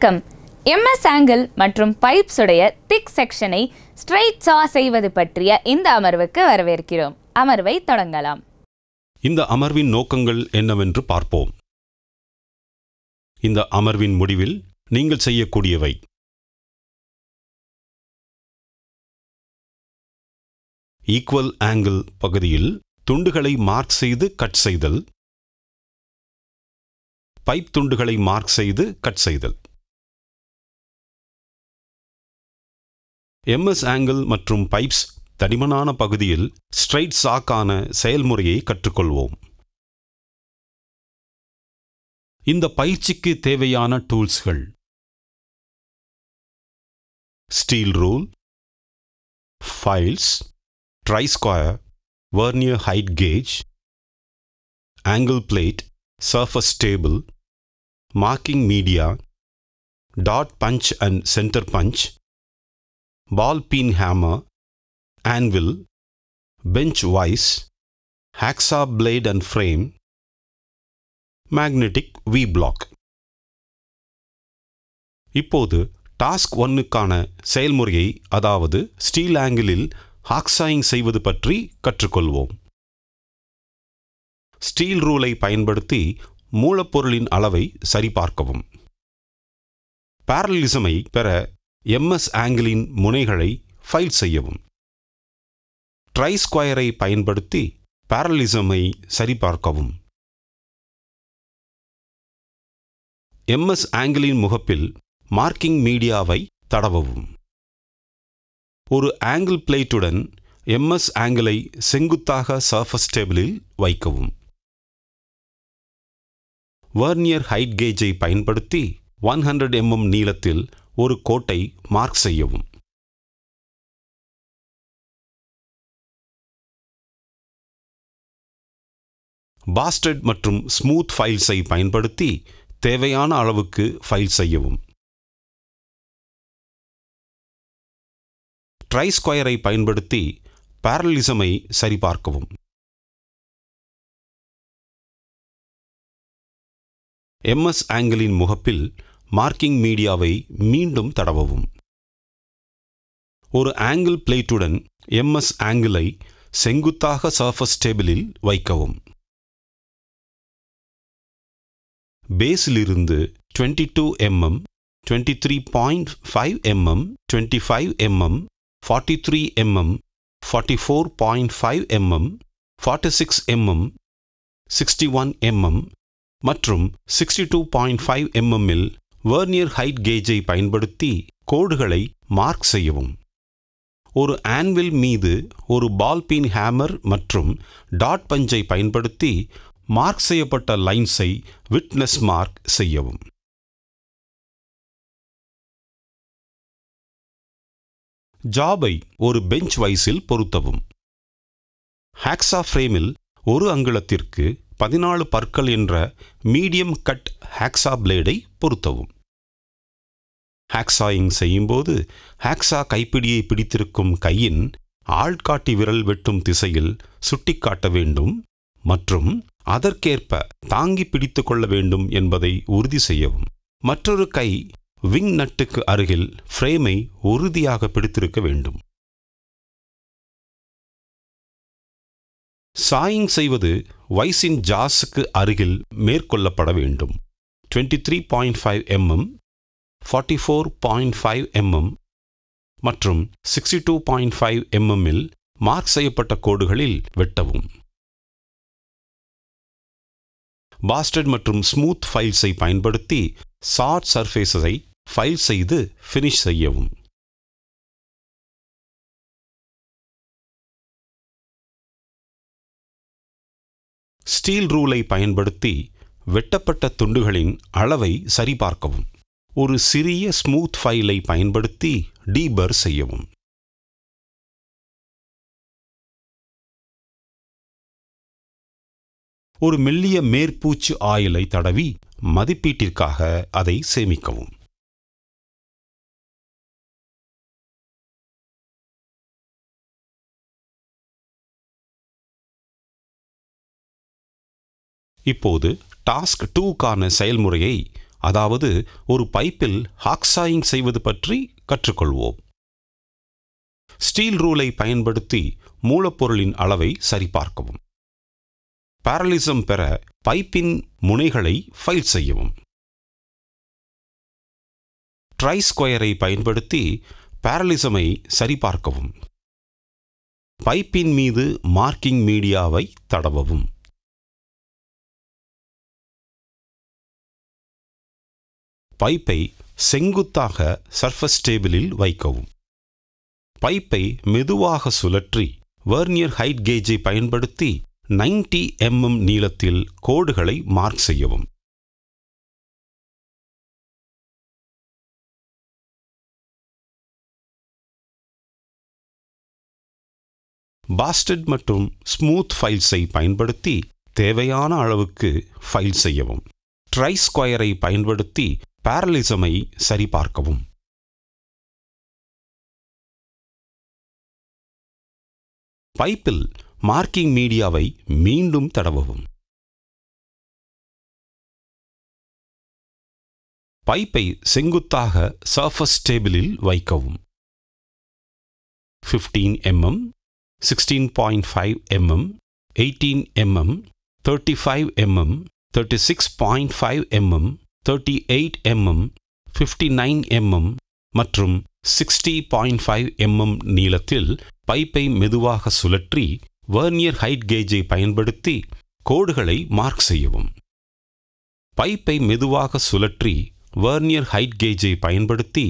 வணக்கம். MS angle மற்றும் pipes உடைய திக் செக்ஷனை ஸ்ட்ரெயிட் சா செய்வது பற்றிய இந்த அமர்வுக்கு வரவேற்கிறோம். அமர்வை தொடங்கலாம். இந்த அமர்வின் நோக்கங்கள் என்னவென்று பார்ப்போம். இந்த அமர்வின் முடிவில் நீங்கள் செய்யக்கூடியவை: ஈக்குவல் ஆங்கிள் பகுதியில் துண்டுகளை மார்க் செய்து கட் செய்தல், பைப் துண்டுகளை மார்க் செய்து கட் செய்தல். MS ஆங்கிள் மற்றும் பைப்ஸ் தடிமனான பகுதியில் ஸ்ட்ரெயிட் சாக்கான செயல்முறையை கற்றுக்கொள்வோம். இந்த பயிற்சிக்கு தேவையான டூல்ஸ்கள்: steel rule, files, try square, vernier height gauge, angle plate, surface table, marking media, dot punch and center punch, ball peen hammer, anvil, bench vise, hacksaw blade and frame, magnetic V-block. இப்போது task 1க்கான செயல்முறையை, அதாவது steel ஆங்கிளில் ஹாக்சாயிங் செய்வது பற்றி கற்றுக்கொள்வோம். Steel ரூலை பயன்படுத்தி மூலப்பொருளின் அளவை சரிபார்க்கவும். பாரலிசமை பெற MS ஆங்கிளின் முனைகளை ஃபைல் செய்யவும். ட்ரை ஸ்கொயரை பயன்படுத்தி பாரலிசமை சரிபார்க்கவும். MS ஆங்கிளின் முகப்பில் மார்க்கிங் மீடியாவை தடவவும். ஒரு ஆங்கிள் பிளேட்டுடன் MS ஆங்கிளை செங்குத்தாக சர்ஃபேஸ் டேபிளில் வைக்கவும். வெர்னியர் ஹைட் கேஜை பயன்படுத்தி 100 mm நீளத்தில் ஒரு கோட்டை மார்க் செய்யவும். பாஸ்டட் மற்றும் ஸ்மூத் ஃபைல்ஸை பயன்படுத்தி தேவையான அளவுக்கு ஃபைல் செய்யவும். ட்ரை ஸ்கொயரை பயன்படுத்தி பாரலிசமை சரிபார்க்கவும். MS ஆங்கிளின் முகப்பில் மார்க்கிங் மீடியாவை மீண்டும் தடவவும். ஒரு ஆங்கிள் பிளேட்டுடன் MS ஆங்கிளை செங்குத்தாக சர்ஃபேஸ் டேபிளில் வைக்கவும். பேஸிலிருந்து 22 mm, 23.5 mm, 25 mm, 43 mm, 44.5 mm, 46 mm, 61 mm மற்றும் 62.5 mm இல் வெர்னியர் ஹைட் கேஜை பயன்படுத்தி கோடுகளை மார்க் செய்யவும். ஒரு ஆன்வில் மீது ஒரு பால் பீன் ஹேமர் மற்றும் டாட் பஞ்சை பயன்படுத்தி மார்க் செய்யப்பட்ட லைன்ஸை விட்னஸ் மார்க் செய்யவும். ஜாபை ஒரு பெஞ்ச் வைஸில் பொருத்தவும். ஹாக்சா ஃப்ரேமில் ஒரு அங்குலத்திற்கு 14 பற்கள் என்ற மீடியம் கட் ஹாக்சா பிளேடை பொருத்தவும். ஹாக்சாயிங் செய்யும்போது ஹாக்சா கைப்பிடியை பிடித்திருக்கும் கையின் ஆள்காட்டி விரல் வெட்டும் திசையில் சுட்டிக்காட்ட வேண்டும் மற்றும் அதற்கேற்ப தாங்கி பிடித்து கொள்ள வேண்டும் என்பதை உறுதி செய்யவும். மற்றொரு கை விங் நட்டுக்கு அருகில் ஃப்ரேமை உறுதியாக பிடித்திருக்க வேண்டும். சாயிங் செய்வது வைஸின் ஜாஸுக்கு அருகில் மேற்கொள்ளப்பட வேண்டும். 23.5 mm, 44.5 mm மற்றும் 62.5 mm இல் மார்க் செய்யப்பட்ட கோடுகளில் வெட்டவும். பாஸ்டட் மற்றும் ஸ்மூத் ஃபைல்ஸை பயன்படுத்தி சாட் சர்ஃபேஸை ஃபைல் செய்து ஃபினிஷ் செய்யவும். ஸ்டீல் ரூலை பயன்படுத்தி வெட்டப்பட்ட துண்டுகளின் அளவை சரிபார்க்கவும். ஒரு சிறிய ஸ்மூத் ஃபைலை பயன்படுத்தி டீபர் செய்யவும். ஒரு மெல்லிய மேற்பூச்சு ஆயிலை தடவி மதிப்பீட்டிற்காக அதை சேமிக்கவும். இப்போது டாஸ்க் 2க்கான செயல்முறையை அதாவது ஒரு பைப்பில் ஹாக்சாயிங் செய்வது பற்றி கற்றுக்கொள்வோம். ஸ்டீல் ரூலை பயன்படுத்தி மூலப்பொருளின் அளவை சரிபார்க்கவும். பாரலிசம் பெற பைப்பின் முனைகளை ஃபைல் செய்யவும். ட்ரை ஸ்கொயரை பயன்படுத்தி பாரலிசமை சரிபார்க்கவும். பைப்பின் மீது மார்க்கிங் மீடியாவை தடவவும். பைப்பை செங்குத்தாக சர்ஃபஸ் டேபிளில் வைக்கவும். பைப்பை மெதுவாக சுழற்றி வெர்னியர் ஹைட் கேஜை பயன்படுத்தி 90 mm நீளத்தில் கோடுகளை மார்க் செய்யவும். பாஸ்டட் மற்றும் ஸ்மூத் ஃபைல்ஸை பயன்படுத்தி தேவையான அளவுக்கு ஃபைல் செய்யவும். ட்ரை ஸ்கொயரை பயன்படுத்தி பாரலிசமை சரிபார்க்கவும். பைப்பில் மார்க்கிங் மீடியாவை மீண்டும் தடவவும். பைப்பை செங்குத்தாக சர்ஃபஸ் டேபிளில் வைக்கவும். 15 mm, 16.5 mm, 18 mm, 35 mm, 36.5 mm, 38 mm, 59 mm மற்றும் 60.5 mm நீளத்தில் பைப்பை மெதுவாக சுழற்றி வெர்னியர் ஹைட் கேஜை பயன்படுத்தி கோடுகளை மார்க் செய்யவும். பைப்பை மெதுவாக சுழற்றி வெர்னியர் ஹைட் கேஜை பயன்படுத்தி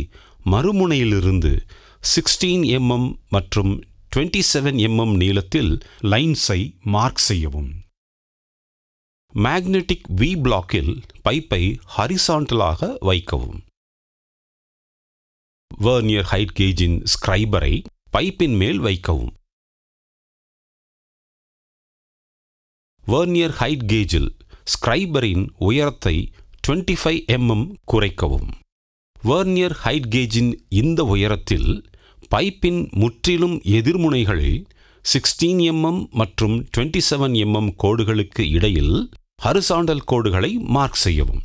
மறுமுனையிலிருந்து 16 mm மற்றும் 27 mm நீளத்தில் லைன்ஸை மார்க் செய்யவும். மேக்னெட்டிக் வி பிளாக்கில் பைப்பை ஹரிசாண்டலாக வைக்கவும். வெர்னியர் ஹைட் கேஜின் ஸ்கிரைபரை பைப்பின் மேல் வைக்கவும். வெர்னியர் ஹைட் கேஜில் ஸ்கிரைபரின் உயரத்தை 25 mm குறைக்கவும். வெர்னியர் ஹைட் கேஜின் இந்த உயரத்தில் பைப்பின் முற்றிலும் எதிர்முனைகளில் 16 mm மற்றும் 27 mm கோடுகளுக்கு இடையில் ஹரிசாண்டல் கோடுகளை மார்க் செய்யவும்.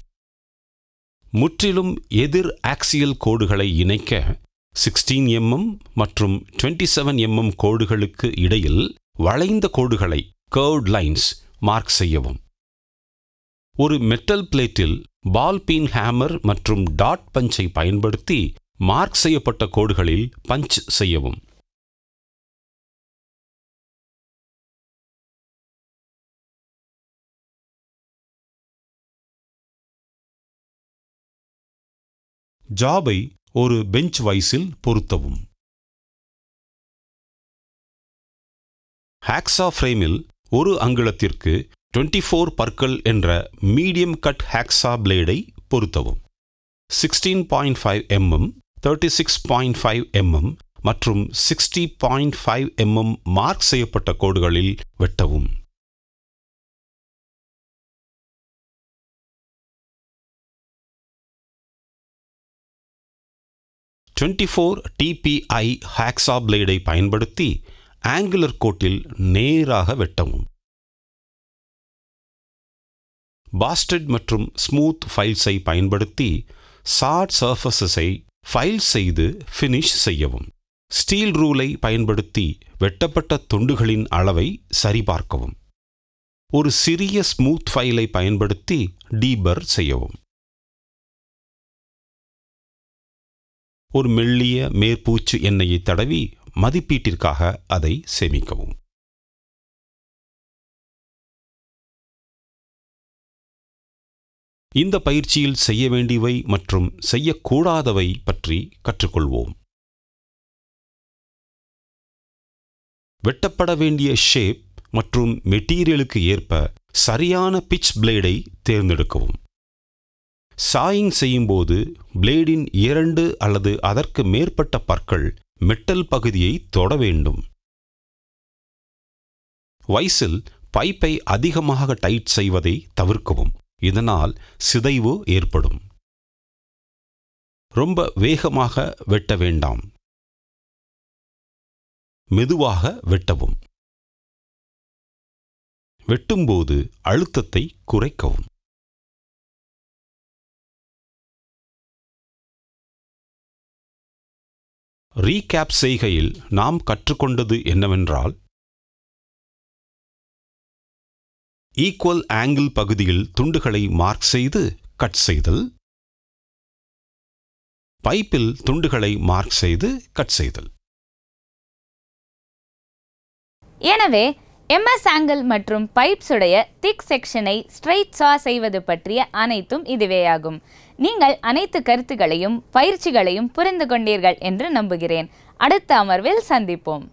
முற்றிலும் எதிர் ஆக்சியல் கோடுகளை இணைக்க 16 mm மற்றும் 27 mm கோடுகளுக்கு இடையில் வளைந்த கோடுகளை கர்வ்ட் லைன்ஸ் மார்க் செய்யவும். ஒரு மெட்டல் பிளேட்டில் பால் பீன் ஹேமர் மற்றும் டாட் பஞ்சை பயன்படுத்தி மார்க் செய்யப்பட்ட கோடுகளில் பஞ்ச் செய்யவும். ஜாபை ஒரு பெஞ்ச் வைஸில் பொருத்தவும். ஹாக்ஸா ஃப்ரேமில் ஒரு அங்குலத்திற்கு 24 பற்கள் என்ற மீடியம் கட் ஹாக்ஸா பிளேடை பொருத்தவும். 16.5 mm, 36.5 mm மற்றும் 60.5 mm மார்க் செய்யப்பட்ட கோடுகளில் வெட்டவும். TPI ஹாக்ஸா பிளேடை பயன்படுத்தி ஆங்குலர் கோட்டில் நேராக வெட்டவும். பாஸ்டட் மற்றும் ஸ்மூத் ஃபைல்ஸை பயன்படுத்தி சாட் சர்ஃபஸஸை ஃபைல் செய்து ஃபினிஷ் செய்யவும். ஸ்டீல் ரூலை பயன்படுத்தி வெட்டப்பட்ட துண்டுகளின் அளவை சரிபார்க்கவும். ஒரு சிறிய ஸ்மூத் ஃபைலை பயன்படுத்தி டீபர் செய்யவும். ஒரு மெல்லிய மேற்பூச்சு எண்ணெயை தடவி மதிப்பீட்டிற்காக அதை சேமிக்கவும். இந்த பயிற்சியில் செய்ய வேண்டியவை மற்றும் செய்யக்கூடாதவை பற்றி கற்றுக்கொள்வோம். வெட்டப்பட வேண்டிய ஷேப் மற்றும் மெட்டீரியலுக்கு ஏற்ப சரியான பிட்ச் பிளேடை தேர்ந்தெடுக்கவும். சாயிங் செய்யும்போது பிளேடின் 2 அல்லது அதற்கு மேற்பட்ட பற்கள் மெட்டல் பகுதியை தொட வேண்டும். வைஸில் பைப்பை அதிகமாக டைட் செய்வதை தவிர்க்கவும். இதனால் சிதைவு ஏற்படும். ரொம்ப வேகமாக வெட்ட வேண்டாம். மெதுவாக வெட்டவும். வெட்டும்போது அழுத்தத்தை குறைக்கவும். ரீகேப் செய்கையில் நாம் கற்றுக்கொண்டது என்னவென்றால், ஈக்குவல் ஆங்கிள் பகுதியில் துண்டுகளை மார்க் செய்து கட் செய்தல், பைப்பில் துண்டுகளை மார்க் செய்து கட் செய்தல். எனவே MS ஆங்கிள் மற்றும் பைப்ஸ் உடைய திக் செக்ஷனை ஸ்ட்ரெயிட் சா செய்வது பற்றிய அனைத்தும் இதுவேயாகும். நீங்கள் அனைத்து கருத்துகளையும் பயிற்சிகளையும் புரிந்து கொண்டீர்கள் என்று நம்புகிறேன். அடுத்த அமர்வில் சந்திப்போம்.